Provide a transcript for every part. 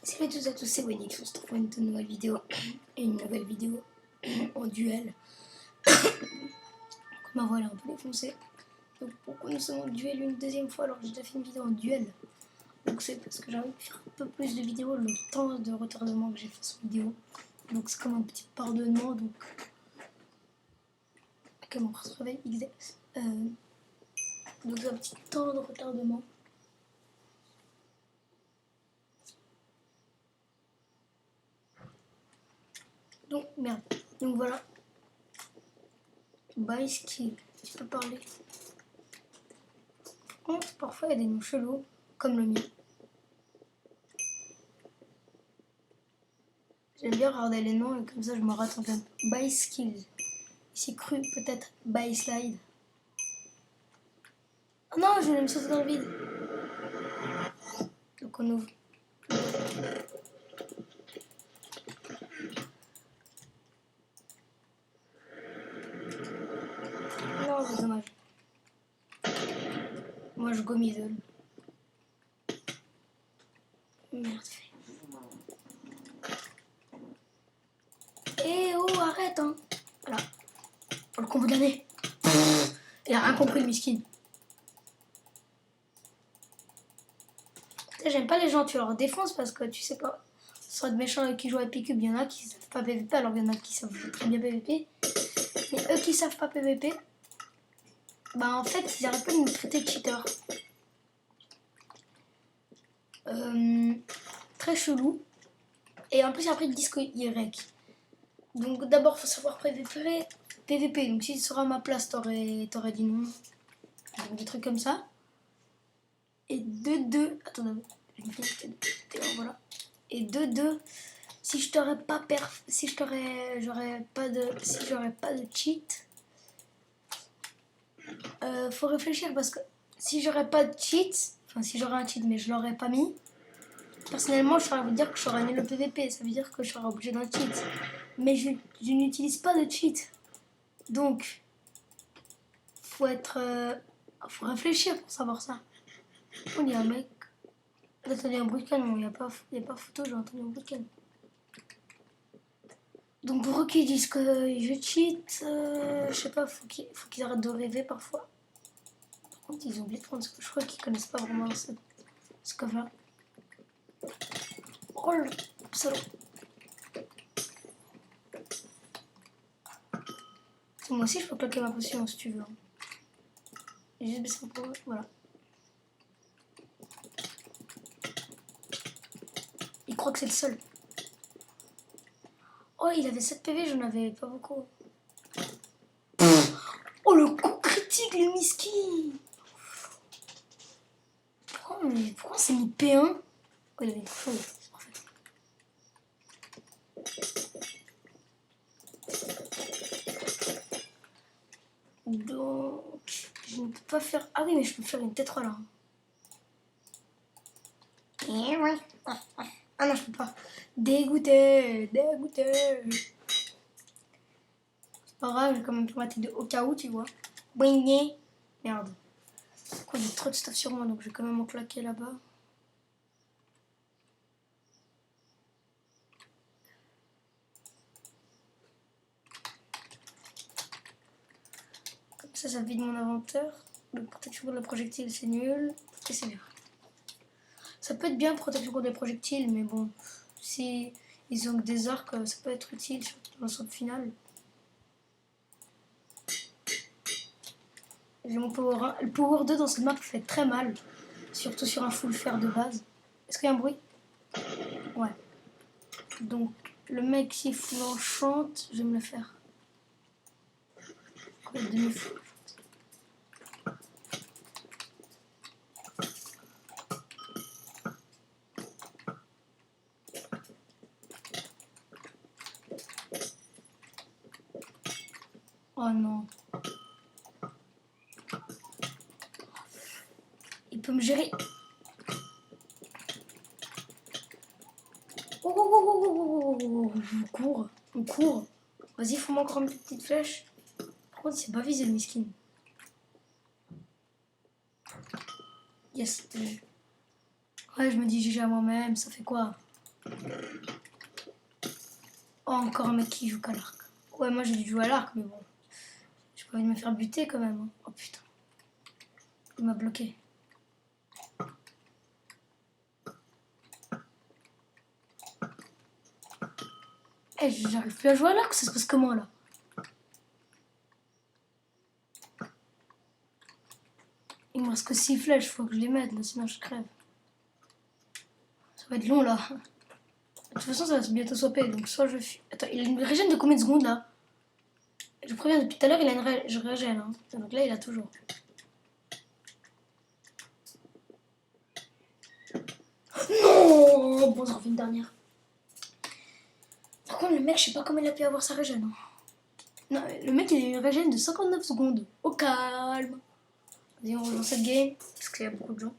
Salut à tous et à tous, c'est Wenix, on se retrouve pour une toute nouvelle vidéo et une nouvelle vidéo en duel. Ma voix elle est un peu défoncée. Donc pourquoi nous sommes en duel une deuxième fois alors que j'ai déjà fait une vidéo en duel? Donc c'est parce que j'ai envie de faire un peu plus de vidéos, le temps de retardement que j'ai fait cette vidéo. Donc c'est comme un petit pardonnement, donc... Ok, mon frère se réveille, XD. Donc c'est un petit temps de retardement. Donc merde, donc voilà. Bye skill, tu peux parler. Par contre, parfois il y a des noms chelous, comme le mien. J'aime bien regarder les noms et comme ça je me rate en plein. By skills. Ici cru peut-être by slide. Oh non, je voulais me sauter dans le vide. Donc on ouvre. Non, c'est dommage. Moi je go middle. Merde. Eh oh, arrête hein. Voilà. Oh, le combo de l'année. Il a rien compris le miskin. J'aime pas les gens, tu leur défonces parce que tu sais pas. Soit de méchants qui jouent à Pick-up, il y en a qui savent pas PVP, alors il y en a qui savent très bien PVP. Mais eux qui savent pas PVP, bah en fait ils arrêtent pas de nous traiter de cheaters. Très chelou. Et en plus après ils disent qu'ils rec. Donc d'abord faut savoir PVP. Donc si tu seras à ma place t'aurais dit non. Donc des trucs comme ça. Et 2-2. Attends, voilà. Et 2-2. Si je t'aurais pas si j'aurais pas de cheat. Faut réfléchir parce que si j'aurais pas de cheat, enfin si j'aurais un cheat mais je l'aurais pas mis, personnellement je saurais vous dire que j'aurais mis le PVP, ça veut dire que je serais obligé d'un cheat. Mais je n'utilise pas de cheat. Donc faut faut réfléchir pour savoir ça. Oh, il y a un mec. J'ai entendu un bruit de canon, il n'y a pas photo, j'ai entendu un bruit de canon. Donc pour eux qui disent que je cheat, je sais pas, faut qu'ils arrêtent de rêver parfois. Par contre ils ont oublié de prendre ce que je crois qu'ils connaissent pas vraiment ce cover. Oh le salaud. Moi aussi je peux claquer ma potion si tu veux. J'ai juste baissé un peu, voilà. Il croit que c'est le seul. Oh il avait 7 PV, j'en avais pas beaucoup. Oh le coup critique le miski. Pourquoi c'est mis P1? Oh il avait une feuille, c'est parfait. Donc je ne peux pas faire... Ah oui mais je peux faire une T3 là. Eh ouais. Ah non je peux pas. Dégoûté. C'est pas grave, j'ai quand même tomaté de au cas où tu vois. Boigné. Merde. Quoi, il y a trop de stuff sur moi donc je vais quand même en claquer là-bas. Comme ça vide mon inventaire. Le protection contre le projectile c'est nul. Et c'est bien. Ça peut être bien protection contre les projectiles mais bon. Si ils ont que des arcs, ça peut être utile surtout dans le saut final. J'ai mon power 1. Le power 2 dans cette map fait très mal. Surtout sur un full fer de base. Est-ce qu'il y a un bruit? Ouais. Donc le mec s'il full enchante, je vais me le faire. Demi-full. Oh non. Il peut me gérer. Oh, on court. Vas-y, faut-moi encore une petite flèche. Par contre, c'est pas visé le miskin. Yes. Ouais, je me dis GG à moi-même, ça fait quoi? Oh, encore un mec qui joue qu'à l'arc. Ouais, moi j'ai dû jouer à l'arc, mais bon. J'ai pas envie de me faire buter quand même. Hein. Oh putain. Il m'a bloqué. Eh, j'arrive plus à jouer à l'arc, ça se passe comment là? Il me reste que 6 flèches, faut que je les mette là, sinon je crève. Ça va être long là. De toute façon, ça va bientôt swapper, donc soit je fuis. Attends, il a une régène de combien de secondes là? Je préviens, depuis tout à l'heure, il a une je régène. Hein. Donc là, il a toujours. Non. Bon, ça refait une dernière. Par contre, le mec, je sais pas comment il a pu avoir sa régène. Hein. Non, le mec, il a une régène de 59 secondes. Au calme. Vas-y, on relance cette game, parce qu'il y a beaucoup de gens.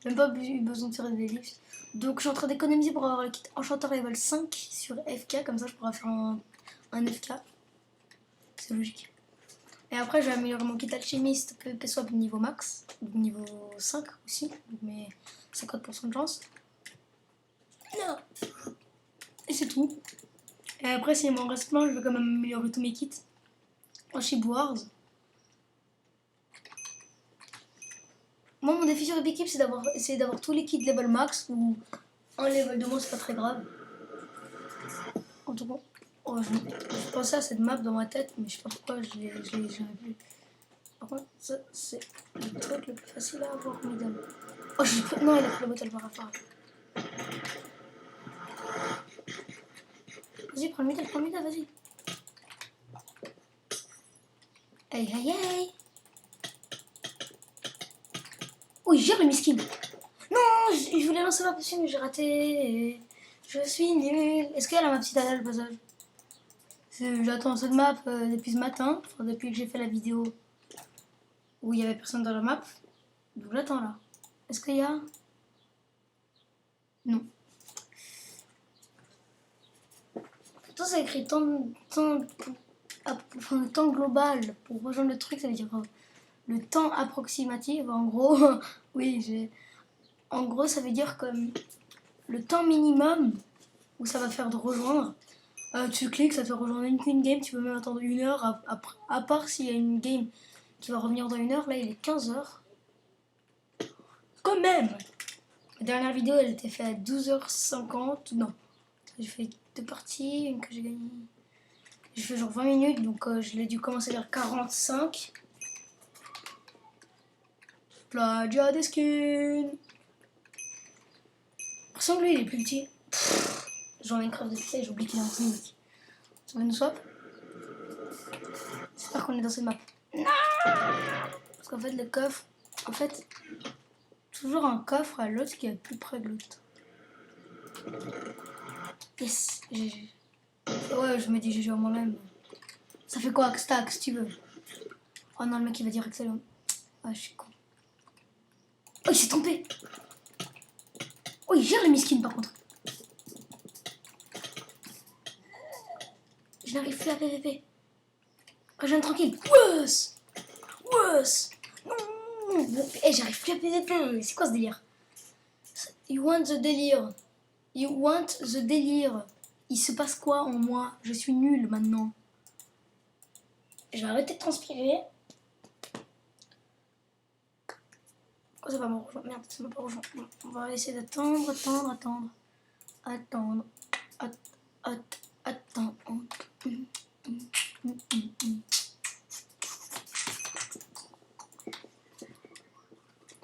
Même pas eu besoin de tirer des livres. Donc je suis en train d'économiser pour avoir le kit enchanteur level 5 sur FK, comme ça je pourrai faire un FK. C'est logique. Et après je vais améliorer mon kit alchimiste PvP swap niveau max, donc niveau 5 aussi, donc mes 50% de chance. Non. Et c'est tout. Et après s'il m'en reste plein, je vais quand même améliorer tous mes kits en Ship Wars. Moi, mon défi sur Epic Keep, c'est essayer d'avoir tous les kits level max ou un level de moins, c'est pas très grave. En tout cas, oh, je pensais à cette map dans ma tête, mais je sais pas pourquoi je l'ai jamais vu. Par contre, ça, c'est le truc le plus facile à avoir, mesdames. Oh, j'ai pris. Non, il a pris le bottle par rapport. Vas-y, prends le middle, vas-y. Aïe, aïe, aïe. Oh, il gère le miskin. Non, je voulais lancer ma potion, mais j'ai raté. Je suis nul. Est-ce qu'il y a la map citadelle au passage? J'attends cette map depuis ce matin, enfin, depuis que j'ai fait la vidéo où il y avait personne dans la map. Donc j'attends là. Est-ce qu'il y a? Non. Pourtant c'est écrit temps global pour rejoindre le truc, ça veut dire le temps approximatif. En gros, oui, en gros ça veut dire comme le temps minimum où ça va faire de rejoindre. Tu cliques, ça te fait rejoindre une game, tu peux même attendre 1 heure, à part s'il y a une game qui va revenir dans 1 heure, là il est 15h. Quand même! La dernière vidéo elle était faite à 12h50, non. J'ai fait 2 parties, une que j'ai gagnée. J'ai fait genre 20 minutes, donc je l'ai dû commencer vers 45. Plagia des skins! Ressemble lui il est plus petit. J'en ai une crève de pizza et j'ai oublié qu'il est en cinématique. Ça va nous swap? J'espère qu'on est dans cette map. Non! Parce qu'en fait le coffre, toujours un coffre à l'autre qui est plus près de l'autre. Yes, GG. Ouais, je me dis GG à moi-même. Ça fait quoi, stack, si tu veux? Oh non, le mec il va dire excellent. Ah, je suis con. Oh, il s'est trompé. Oh, il gère les miskins par contre. Je n'arrive plus à PVP. Rejoins tranquille. Wesh! Wesh! Non! Eh, j'arrive plus à PVP. C'est quoi ce délire? You want the délire? You want the délire? Il se passe quoi en moi? Je suis nulle maintenant. Je vais arrêter de transpirer. Pourquoi ça va me rejoindre? Merde, ça m'a pas rejoint. On va essayer d'attendre, attendre.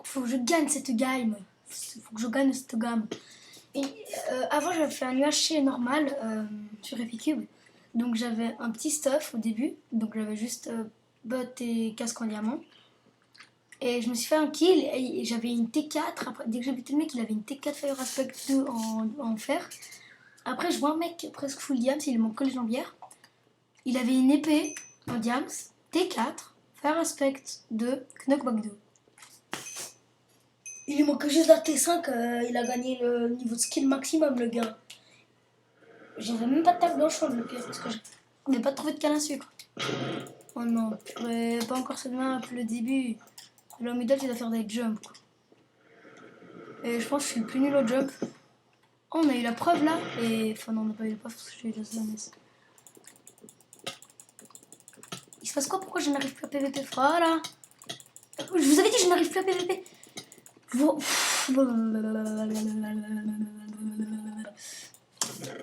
Faut que je gagne cette game. Faut que je gagne cette gamme. Et, avant, j'avais fait un UHC normal sur Epicube. Donc, j'avais un petit stuff au début. Donc, j'avais juste bot et casque en diamant. Et je me suis fait un kill et j'avais une T4. Après, dès que j'ai buté le mec, il avait une T4 Fire Aspect 2 en fer. Après, je vois un mec presque full diams, il manque que les jambières. Il avait une épée en diams, T4, Fire Aspect 2, Knockback 2. Il lui manque juste la T5, il a gagné le niveau de skill maximum, le gars. J'avais même pas de table blanche, le pire, parce que je n'ai pas trouvé de canne à sucre. Oh non, pas encore cette map, le début. Le middle, tu dois faire des jumps, quoi. Et je pense que je suis le plus nul au jump. Oh, on a eu la preuve là. Et enfin, non, on n'a pas eu la preuve parce que j'ai eu la SMS. Il se passe quoi? Pourquoi je n'arrive plus à PVP? Voilà. Je vous avais dit, je n'arrive plus à PVP.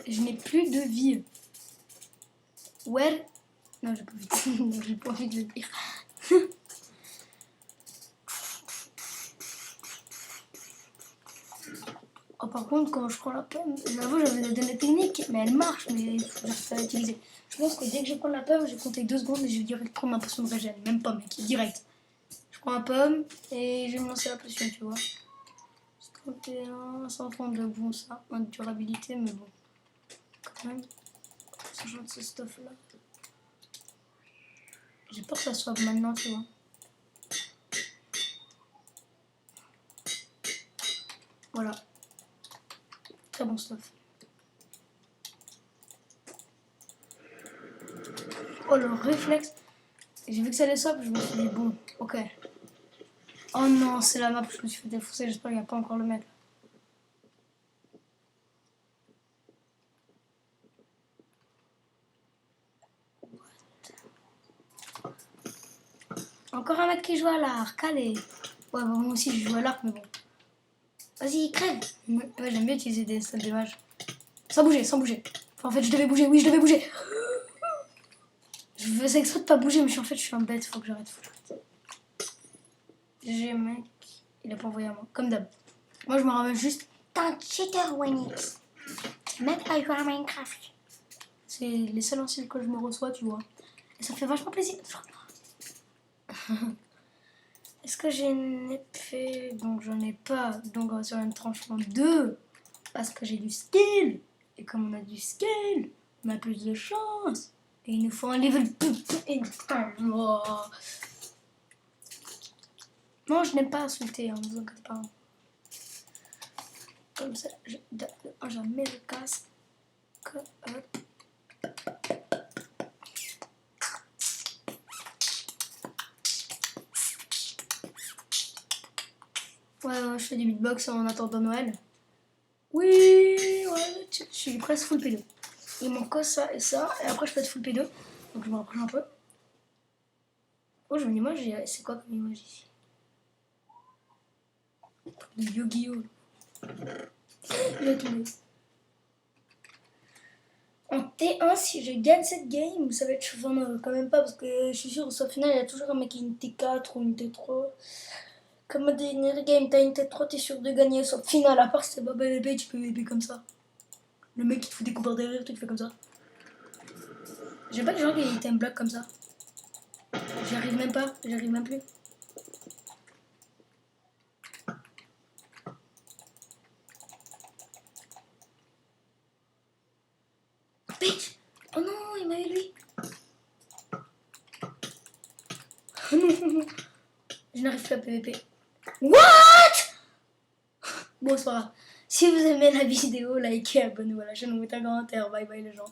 Je n'ai plus de vie. Where? Non, j'ai pas envie de... j'ai pas envie de le dire. Oh, par contre, quand je prends la pomme, j'avoue, j'avais des données techniques, mais elle marche, mais il faut que j'arrive à l'utiliser. Je pense que dès que je prends la pomme, je vais compter 2 secondes et je vais direct prendre ma potion de régène. Même pas, mec, direct. Je prends la pomme et je vais me lancer la potion, tu vois. 31, 132, bon, ça, en durabilité, mais bon. Quand même, sachant de ce stuff là. J'ai peur que ça soit maintenant, tu vois. Voilà. Très bon stuff. Oh, le réflexe. J'ai vu que ça allait swap, je me suis dit, bon, ok. Oh non, c'est la map, je me suis fait défoncer, j'espère qu'il n'y a pas encore le mec. Encore un mec qui joue à l'arc, allez. Ouais, bah, moi aussi je joue à l'arc, mais bon. Vas-y, crève. Ouais, j'aime bien utiliser des salles d'images. Sans bouger, sans bouger. Enfin, en fait, je devais bouger, oui, je devais bouger. Je faisais exprès de pas bouger, mais en fait, je suis un bête, faut que j'arrête. J'ai mec, il a pas envoyé à moi, comme d'hab. Moi, je me rappelle juste. T'es un cheater, Wenix. Mec, à jouer à Minecraft. C'est les seuls insultes que je me reçois, tu vois. Et ça fait vachement plaisir. Est-ce que j'ai une épée? Donc j'en ai pas. Donc on va sur un tranchement 2. Parce que j'ai du skill. Et comme on a du skill, on a plus de chance. Et il nous faut un level. Non, je n'aime pas insulter, hein, ne vous inquiétez pas. Comme ça, je mets le casque. Hop. Ouais, je fais du beatbox en attendant Noël. Oui, ouais, je suis presque full P2. Il manque que ça, et après je peux être full P2. Donc je me rapproche un peu. Oh, j'ai une image, c'est quoi comme image ici? De Yu-Gi-Oh! Il a tombé. En T1, si je gagne cette game, ça va être chaud. Enfin, quand même pas, parce que je suis sûr, au final, il y a toujours un mec qui a une T4 ou une T3. Comme à dernière game, t'as une T3, t'es sûr de gagner. Sauf final, à part si c'est Baba bébé, tu peux bébé comme ça. Le mec qui te fout des coups derrière, tu fais comme ça. J'aime pas les gens qui t'aiment black comme ça. J'y arrive même pas, j'arrive même plus. Bitch! Oh non, il m'a eu lui. Je n'arrive plus à PVP. What? Bon, c'est pas grave. Si vous aimez la vidéo, likez, abonnez-vous à la chaîne, mettez un commentaire. Bye bye les gens.